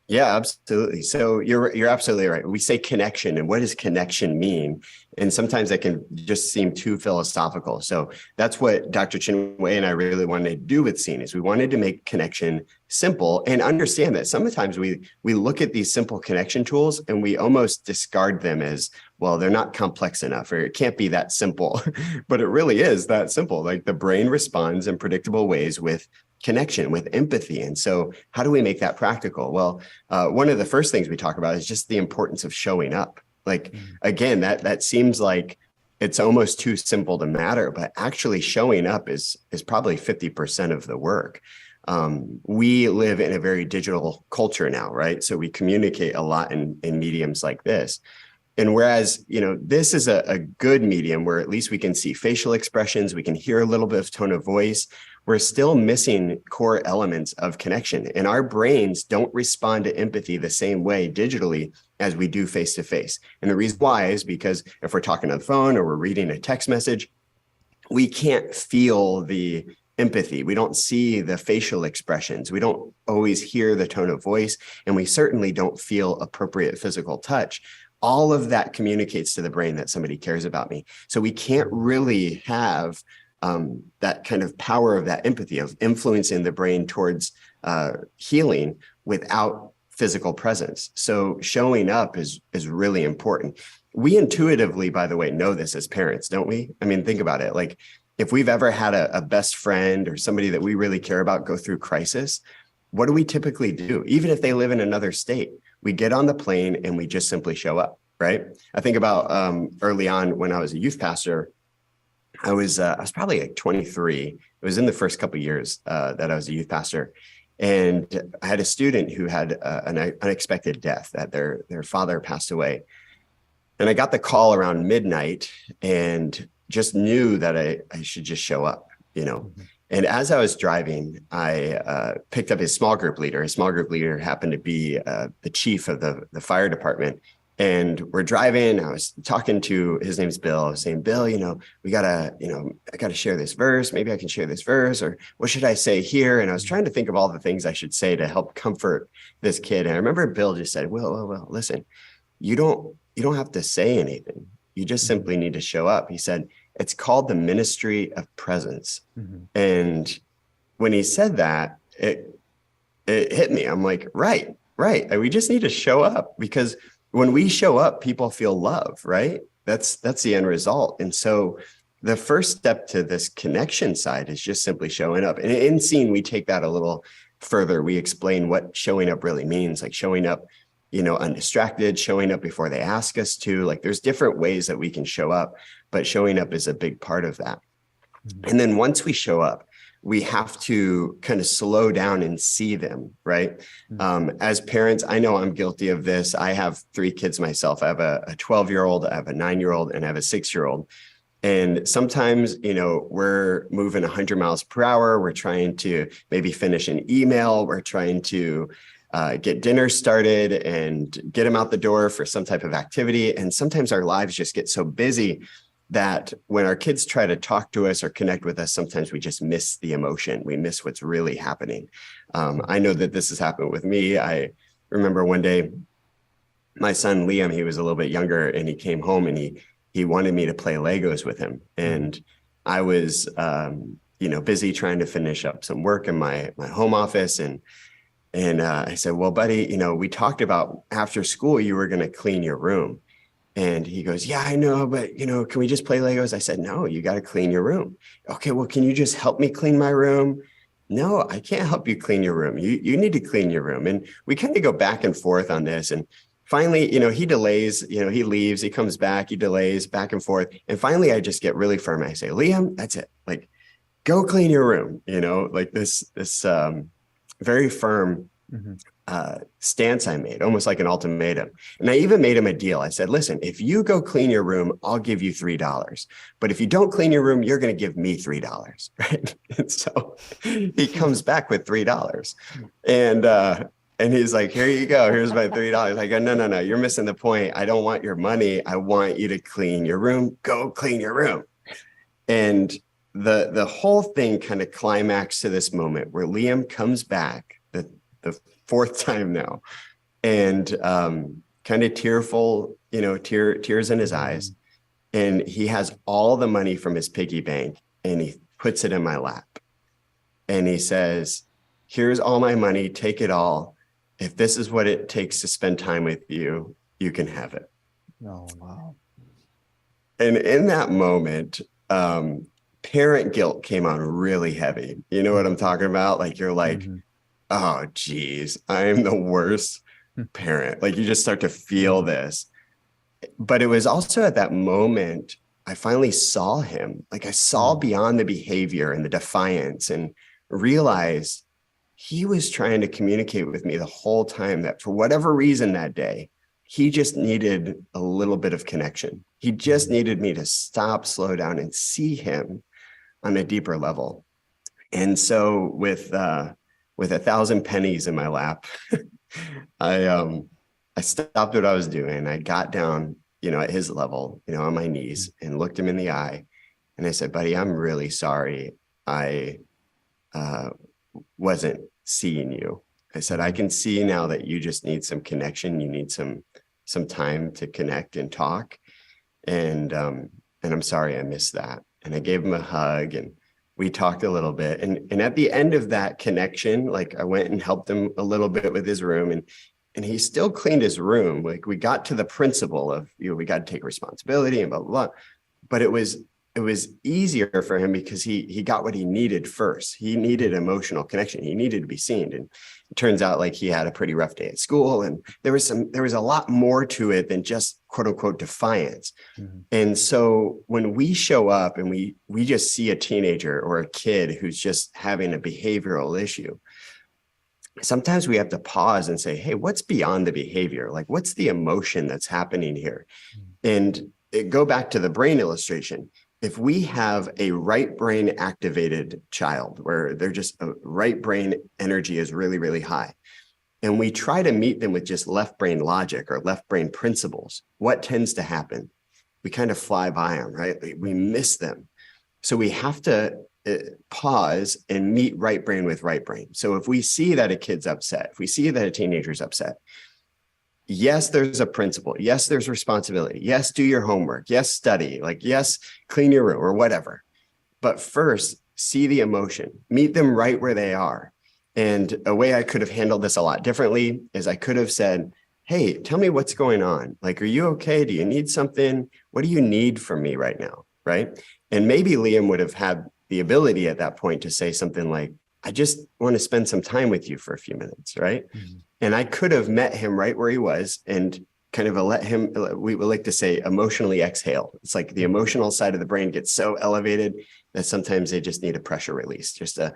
Yeah, absolutely. So you're absolutely right. We say connection, and what does connection mean? And sometimes that can just seem too philosophical. So that's what Dr. Chinwei and I really wanted to do with Scene is we wanted to make connection simple and understand that sometimes we look at these simple connection tools and we almost discard them as, well, they're not complex enough, or it can't be that simple. But it really is that simple. Like the brain responds in predictable ways with connection, with empathy. And so how do we make that practical? Well, one of the first things we talk about is just the importance of showing up. Like, again, that seems like it's almost too simple to matter, but actually showing up is probably 50% of the work. We live in a very digital culture now, right? So we communicate a lot in mediums like this. And whereas, this is a good medium where at least we can see facial expressions, we can hear a little bit of tone of voice, we're still missing core elements of connection. And our brains don't respond to empathy the same way digitally as we do face to face. And the reason why is because if we're talking on the phone or we're reading a text message, we can't feel the empathy. We don't see the facial expressions. We don't always hear the tone of voice, and we certainly don't feel appropriate physical touch. All of that communicates to the brain that somebody cares about me. So we can't really have that kind of power of that empathy of influencing the brain towards healing without physical presence. So showing up is really important. We intuitively, by the way, know this as parents, don't we? I mean, think about it. Like if we've ever had a best friend or somebody that we really care about go through crisis, what do we typically do? Even if they live in another state, we get on the plane and we just simply show up, right? I think about early on when I was a youth pastor, I was probably like 23. It was in the first couple of years that I was a youth pastor. And I had a student who had an unexpected death, that their father passed away. And I got the call around midnight and just knew that I should just show up, And as I was driving, I picked up his small group leader. His small group leader happened to be the chief of the fire department. And we're driving. I was talking to, his name's Bill. I was saying, Bill, we gotta, I gotta share this verse. Maybe I can share this verse, or what should I say here? And I was trying to think of all the things I should say to help comfort this kid. And I remember Bill just said, well, listen, you don't have to say anything. You just simply need to show up. He said, it's called the ministry of presence. And when he said that, it hit me. I'm like, right. We just need to show up, because when we show up, people feel love, right? That's the end result. And so the first step to this connection side is just simply showing up. And in Scene, we take that a little further. We explain what showing up really means, like showing up, undistracted, showing up before they ask us to. Like there's different ways that we can show up, but showing up is a big part of that. And then once we show up, we have to kind of slow down and see them, right? As parents, I know I'm guilty of this. I have 3 kids myself. I have a 12-year-old, I have a 9-year-old, and I have a 6-year-old. And sometimes, we're moving 100 miles per hour. We're trying to maybe finish an email. We're trying to get dinner started and get them out the door for some type of activity. And sometimes our lives just get so busy that when our kids try to talk to us or connect with us, sometimes we just miss the emotion. We miss what's really happening. I know that this has happened with me. I remember one day, my son, Liam, he was a little bit younger, and he came home and he wanted me to play Legos with him. And I was, busy trying to finish up some work in my home office. And I said, well, buddy, we talked about after school, you were going to clean your room. And he goes, yeah, I know, but, can we just play Legos? I said, no, you got to clean your room. Okay, well, can you just help me clean my room? No, I can't help you clean your room. You need to clean your room. And we kind of go back and forth on this. And finally, he delays, he leaves, he comes back, he delays, back and forth. And finally, I just get really firm. I say, Liam, that's it. Like, go clean your room, like this very firm stance I made, almost like an ultimatum. And I even made him a deal. I said, listen, if you go clean your room, I'll give you $3. But if you don't clean your room, you're going to give me $3. Right. And so he comes back with $3. And he's like, here you go. Here's my $3. I go, no, you're missing the point. I don't want your money. I want you to clean your room. Go clean your room. And the whole thing kind of climaxed to this moment where Liam comes back the 4th time now, and kind of tearful, tears in his eyes. And he has all the money from his piggy bank and he puts it in my lap. And he says, here's all my money, take it all. If this is what it takes to spend time with you, you can have it. Oh, wow. And in that moment, parent guilt came on really heavy. You know what I'm talking about? Like, you're like, oh, geez, I am the worst parent. Like, you just start to feel this. But it was also at that moment, I finally saw him. Like, I saw beyond the behavior and the defiance and realized he was trying to communicate with me the whole time that for whatever reason that day, he just needed a little bit of connection. He just needed me to stop, slow down, and see him on a deeper level. And so with 1,000 pennies in my lap, I stopped what I was doing. I got down, at his level, on my knees and looked him in the eye. And I said, buddy, I'm really sorry. I wasn't seeing you. I said, I can see now that you just need some connection. You need some time to connect and talk. And I'm sorry I missed that. And I gave him a hug and we talked a little bit. And at the end of that connection, like, I went and helped him a little bit with his room, and he still cleaned his room. Like, we got to the principle of, we got to take responsibility and blah, blah, blah. But it was easier for him because he got what he needed first. He needed emotional connection. He needed to be seen. And it turns out, like, he had a pretty rough day at school, and there was a lot more to it than just quote unquote defiance. And so when we show up and we just see a teenager or a kid who's just having a behavioral issue, sometimes we have to pause and say, hey, what's beyond the behavior? Like, what's the emotion that's happening here? And go back to the brain illustration. If we have a right brain activated child where they're just right brain energy is really, really high, and we try to meet them with just left brain logic or left brain principles, what tends to happen? We kind of fly by them, right? We miss them. So we have to pause and meet right brain with right brain. So if we see that a kid's upset, if we see that a teenager's upset, yes, there's a principle. Yes, there's responsibility. Yes, do your homework. Yes, study. Like, yes, clean your room or whatever. But first, see the emotion. Meet them right where they are. And a way I could have handled this a lot differently is I could have said, hey, tell me what's going on. Like, are you okay? Do you need something? What do you need from me right now? Right? And maybe Liam would have had the ability at that point to say something like, I just want to spend some time with you for a few minutes. Right? And I could have met him right where he was and kind of let him, we would like to say, emotionally exhale. It's like the emotional side of the brain gets so elevated that sometimes they just need a pressure release, just a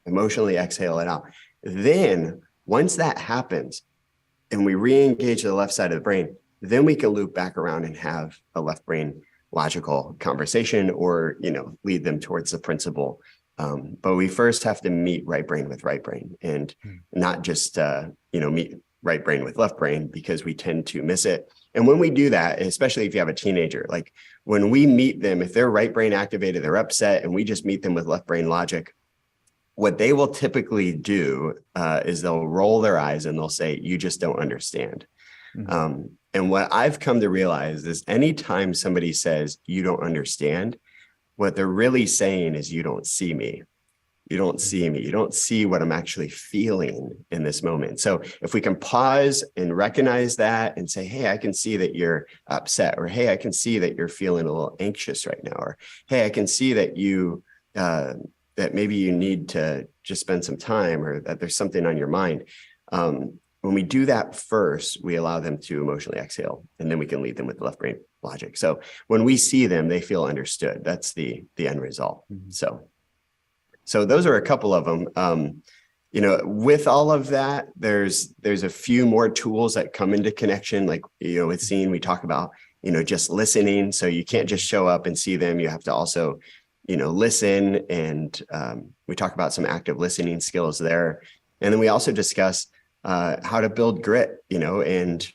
emotionally exhale it out. Then once that happens and we re-engage the left side of the brain, then we can loop back around and have a left brain logical conversation or, lead them towards the principle. But we first have to meet right brain with right brain and not just, meet right brain with left brain, because we tend to miss it. And when we do that, especially if you have a teenager, like when we meet them, if they're right brain activated, they're upset, and we just meet them with left brain logic, what they will typically do is they'll roll their eyes and they'll say, you just don't understand. And what I've come to realize is anytime somebody says you don't understand, what they're really saying is you don't see me. You don't see me. You don't see what I'm actually feeling in this moment. So if we can pause and recognize that and say, hey, I can see that you're upset, or hey, I can see that you're feeling a little anxious right now, or hey, I can see that you that maybe you need to just spend some time, or that there's something on your mind. When we do that first, we allow them to emotionally exhale, and then we can lead them with the left brain logic. So when we see them, they feel understood. That's the end result. So those are a couple of them. With all of that, there's a few more tools that come into connection. Like, with seeing, we talk about, just listening. So you can't just show up and see them. You have to also, listen. And we talk about some active listening skills there. And then we also discuss how to build grit, and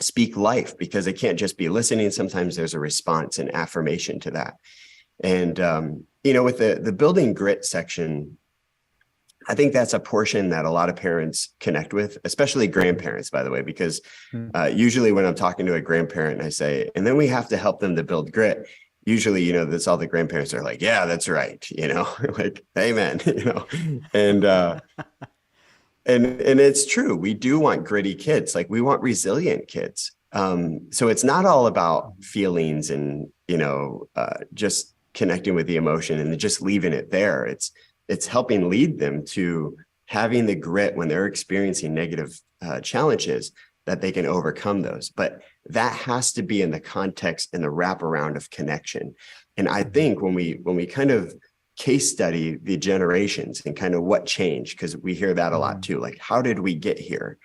speak life, because it can't just be listening. Sometimes there's a response and affirmation to that. And, with the building grit section, I think that's a portion that a lot of parents connect with, especially grandparents, by the way, because usually when I'm talking to a grandparent, I say, and then we have to help them to build grit. Usually, that's all the grandparents are like, yeah, that's right. Like, amen, and, and it's true. We do want gritty kids. Like we want resilient kids. So it's not all about feelings and, just connecting with the emotion and just leaving it there. It's helping lead them to having the grit when they're experiencing negative challenges that they can overcome those. But that has to be in the context and the wraparound of connection. And I think when we kind of case study the generations and kind of what changed, because we hear that a lot too, like how did we get here?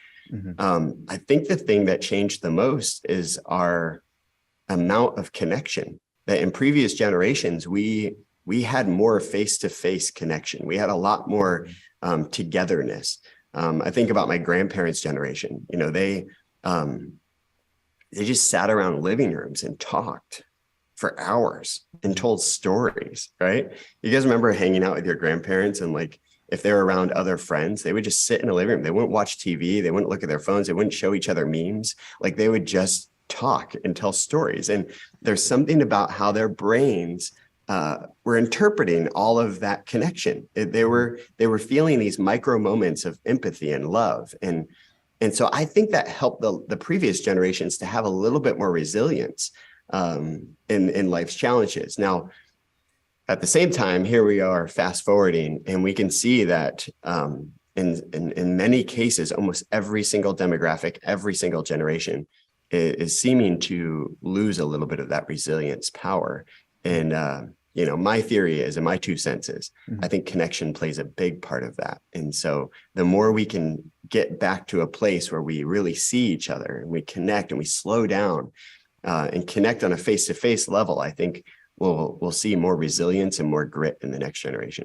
I think the thing that changed the most is our amount of connection. That in previous generations, we had more face-to-face connection. We had a lot more togetherness. I think about my grandparents' generation. They just sat around living rooms and talked for hours and told stories, right? You guys remember hanging out with your grandparents and like, if they were around other friends, they would just sit in the living room. They wouldn't watch TV. They wouldn't look at their phones. They wouldn't show each other memes. Like they would just talk and tell stories. And there's something about how their brains were interpreting all of that connection. They were feeling these micro moments of empathy and love. And so I think that helped the previous generations to have a little bit more resilience in life's challenges. Now, at the same time, here we are fast forwarding, and we can see that in many cases, almost every single demographic, every single generation is seeming to lose a little bit of that resilience power. And, my theory is, and my 2 cents is, I think connection plays a big part of that. And so the more we can get back to a place where we really see each other and we connect and we slow down and connect on a face-to-face level, I think we'll see more resilience and more grit in the next generation.